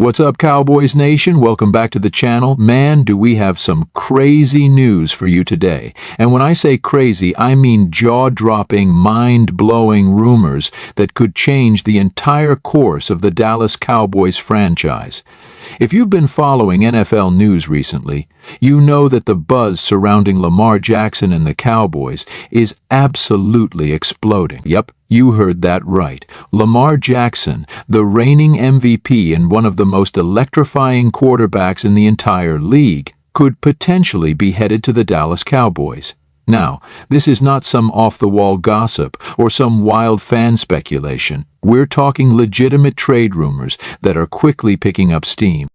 What's up, Cowboys Nation? Welcome back to the channel. Man, do we have some crazy news for you today. And when I say crazy, I mean jaw-dropping, mind-blowing rumors that could change the entire course of the Dallas Cowboys franchise. If you've been following NFL news recently, you know that the buzz surrounding Lamar Jackson and the Cowboys is absolutely exploding. Yep, you heard that right. Lamar Jackson, the reigning MVP and one of the most electrifying quarterbacks in the entire league, could potentially be headed to the Dallas Cowboys. Now, this is not some off-the-wall gossip or some wild fan speculation. We're talking legitimate trade rumors that are quickly picking up steam.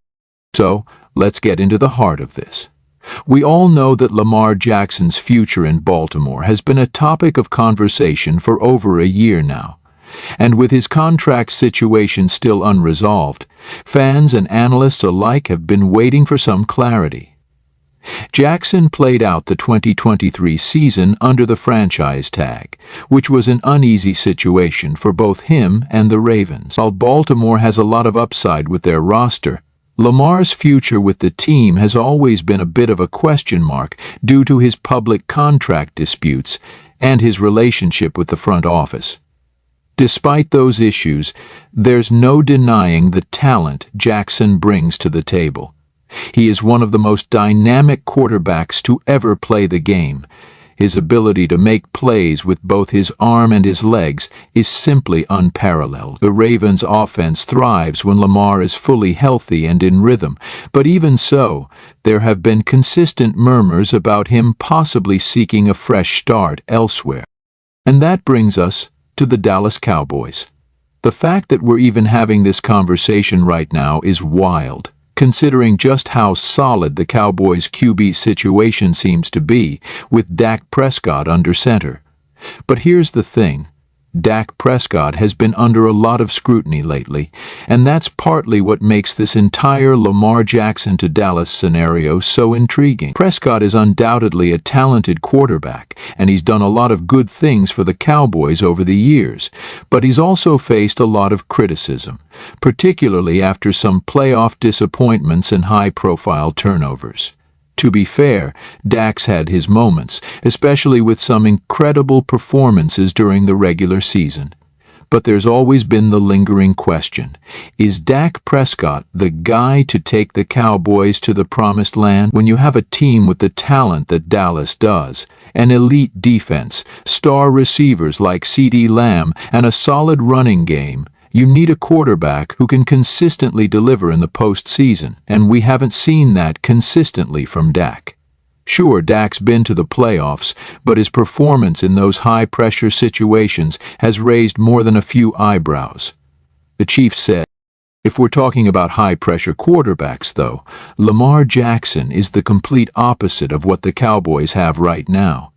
So, let's get into the heart of this. We all know that Lamar Jackson's future in Baltimore has been a topic of conversation for over a year now. And with his contract situation still unresolved, fans and analysts alike have been waiting for some clarity. Jackson played out the 2023 season under the franchise tag, which was an uneasy situation for both him and the Ravens. While Baltimore has a lot of upside with their roster, Lamar's future with the team has always been a bit of a question mark due to his public contract disputes and his relationship with the front office. Despite those issues, there's no denying the talent Jackson brings to the table. He is one of the most dynamic quarterbacks to ever play the game. His ability to make plays with both his arm and his legs is simply unparalleled. The Ravens' offense thrives when Lamar is fully healthy and in rhythm, but even so, there have been consistent murmurs about him possibly seeking a fresh start elsewhere. And that brings us to the Dallas Cowboys. The fact that we're even having this conversation right now is wild, considering just how solid the Cowboys' QB situation seems to be, with Dak Prescott under center. But here's the thing. Dak Prescott has been under a lot of scrutiny lately, and that's partly what makes this entire Lamar Jackson to Dallas scenario so intriguing. Prescott is undoubtedly a talented quarterback, and he's done a lot of good things for the Cowboys over the years, but he's also faced a lot of criticism, particularly after some playoff disappointments and high-profile turnovers. To be fair, Dak's had his moments, especially with some incredible performances during the regular season. But there's always been the lingering question: is Dak Prescott the guy to take the Cowboys to the promised land? When you have a team with the talent that Dallas does, an elite defense, star receivers like CeeDee Lamb, and a solid running game, you need a quarterback who can consistently deliver in the postseason, and we haven't seen that consistently from Dak. Sure, Dak's been to the playoffs, but his performance in those high-pressure situations has raised more than a few eyebrows. The chief said, if we're talking about high-pressure quarterbacks, though, Lamar Jackson is the complete opposite of what the Cowboys have right now.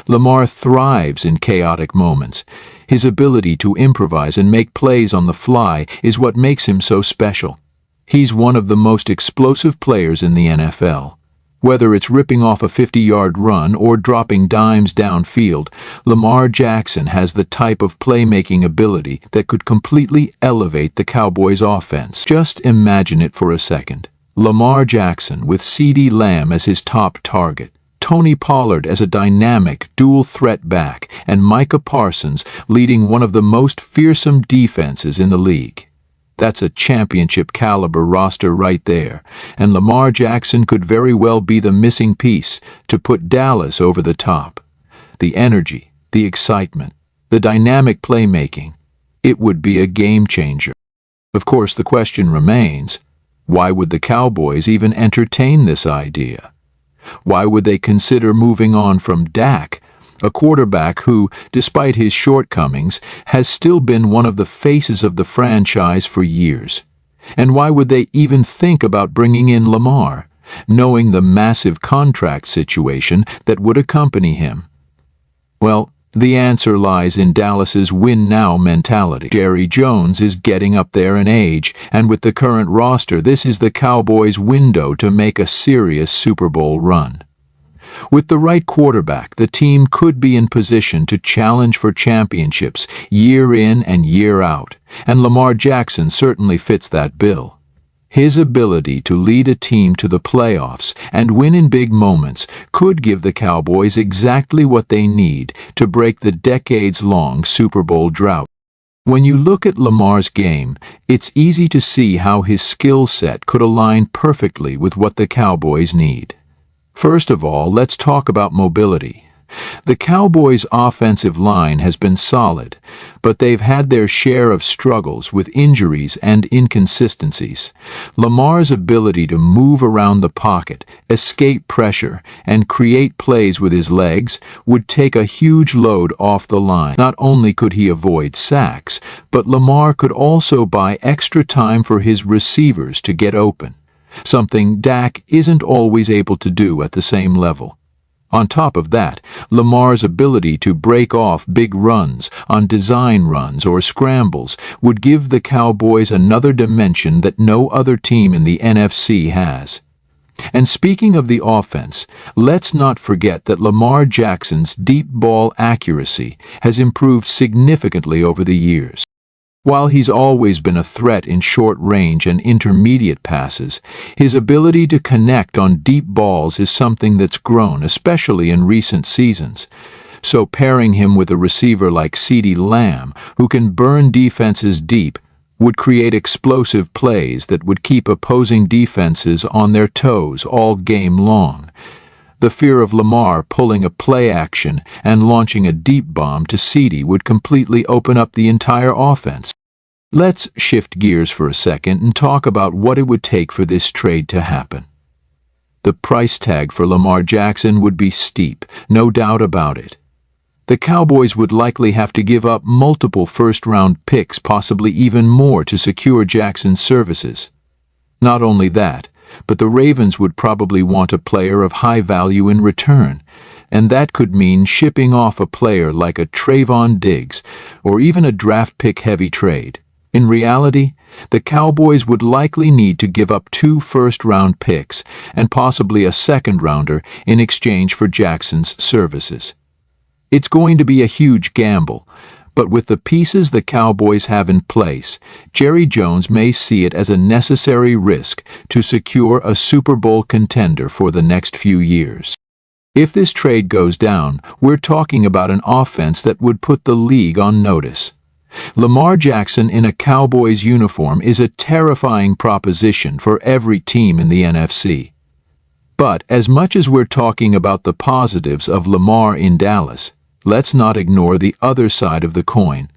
Lamar thrives in chaotic moments. His ability to improvise and make plays on the fly is what makes him so special. He's one of the most explosive players in the NFL. Whether it's ripping off a 50-yard run or dropping dimes downfield, Lamar Jackson has the type of playmaking ability that could completely elevate the Cowboys' offense. Just imagine it for a second. Lamar Jackson with CeeDee Lamb as his top target, Tony Pollard as a dynamic dual-threat back, and Micah Parsons leading one of the most fearsome defenses in the league. That's a championship-caliber roster right there, and Lamar Jackson could very well be the missing piece to put Dallas over the top. The energy, the excitement, the dynamic playmaking, it would be a game-changer. Of course, the question remains, why would the Cowboys even entertain this idea? Why would they consider moving on from Dak, a quarterback who, despite his shortcomings, has still been one of the faces of the franchise for years? And why would they even think about bringing in Lamar, knowing the massive contract situation that would accompany him? Well, the answer lies in Dallas's win-now mentality. Jerry Jones is getting up there in age, and with the current roster, this is the Cowboys' window to make a serious Super Bowl run. With the right quarterback, the team could be in position to challenge for championships year in and year out, and Lamar Jackson certainly fits that bill. His ability to lead a team to the playoffs and win in big moments could give the Cowboys exactly what they need to break the decades-long Super Bowl drought. When you look at Lamar's game, it's easy to see how his skill set could align perfectly with what the Cowboys need. First of all, let's talk about mobility. The Cowboys' offensive line has been solid, but they've had their share of struggles with injuries and inconsistencies. Lamar's ability to move around the pocket, escape pressure, and create plays with his legs would take a huge load off the line. Not only could he avoid sacks, but Lamar could also buy extra time for his receivers to get open, something Dak isn't always able to do at the same level. On top of that, Lamar's ability to break off big runs on design runs or scrambles would give the Cowboys another dimension that no other team in the NFC has. And speaking of the offense, let's not forget that Lamar Jackson's deep ball accuracy has improved significantly over the years. While he's always been a threat in short range and intermediate passes, his ability to connect on deep balls is something that's grown, especially in recent seasons. So pairing him with a receiver like CeeDee Lamb, who can burn defenses deep, would create explosive plays that would keep opposing defenses on their toes all game long. The fear of Lamar pulling a play action and launching a deep bomb to CeeDee would completely open up the entire offense. Let's shift gears for a second and talk about what it would take for this trade to happen. The price tag for Lamar Jackson would be steep, no doubt about it. The Cowboys would likely have to give up multiple first-round picks, possibly even more, to secure Jackson's services. Not only that, but the Ravens would probably want a player of high value in return, and that could mean shipping off a player like a Trayvon Diggs or even a draft pick-heavy trade. In reality, the Cowboys would likely need to give up 2 first-round picks and possibly a second-rounder in exchange for Jackson's services. It's going to be a huge gamble, but with the pieces the Cowboys have in place, Jerry Jones may see it as a necessary risk to secure a Super Bowl contender for the next few years. If this trade goes down, we're talking about an offense that would put the league on notice. Lamar Jackson in a Cowboys uniform is a terrifying proposition for every team in the NFC. But as much as we're talking about the positives of Lamar in Dallas, let's not ignore the other side of the coin.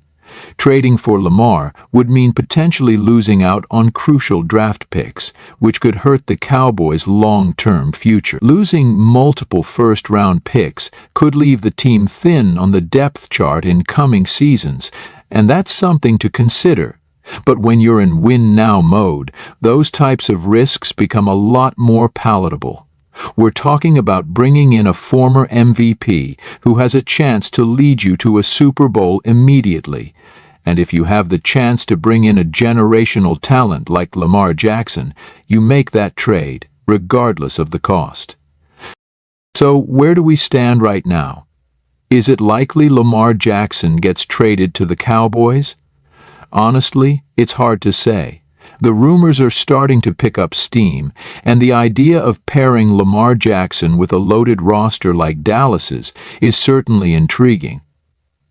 Trading for Lamar would mean potentially losing out on crucial draft picks, which could hurt the Cowboys' long-term future. Losing multiple first-round picks could leave the team thin on the depth chart in coming seasons, and that's something to consider. But when you're in win-now mode, those types of risks become a lot more palatable. We're talking about bringing in a former MVP who has a chance to lead you to a Super Bowl immediately. And if you have the chance to bring in a generational talent like Lamar Jackson, you make that trade, regardless of the cost. So where do we stand right now? Is it likely Lamar Jackson gets traded to the Cowboys? Honestly, it's hard to say. The rumors are starting to pick up steam, and the idea of pairing Lamar Jackson with a loaded roster like Dallas's is certainly intriguing.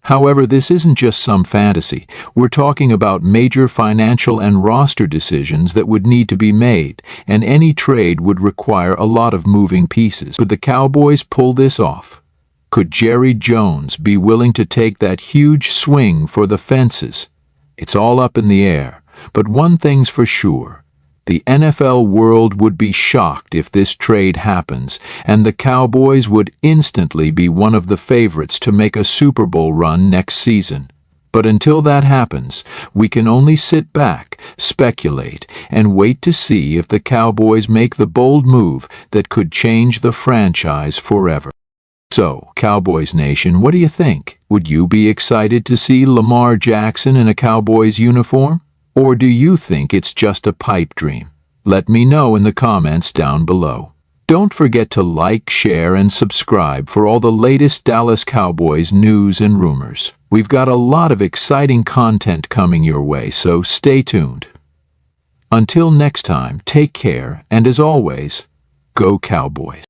However, this isn't just some fantasy. We're talking about major financial and roster decisions that would need to be made, and any trade would require a lot of moving pieces. Could the Cowboys pull this off? Could Jerry Jones be willing to take that huge swing for the fences? It's all up in the air, but one thing's for sure. The NFL world would be shocked if this trade happens, and the Cowboys would instantly be one of the favorites to make a Super Bowl run next season. But until that happens, we can only sit back, speculate, and wait to see if the Cowboys make the bold move that could change the franchise forever. So, Cowboys Nation, what do you think? Would you be excited to see Lamar Jackson in a Cowboys uniform? Or do you think it's just a pipe dream? Let me know in the comments down below. Don't forget to like, share, and subscribe for all the latest Dallas Cowboys news and rumors. We've got a lot of exciting content coming your way, so stay tuned. Until next time, take care, and as always, go Cowboys.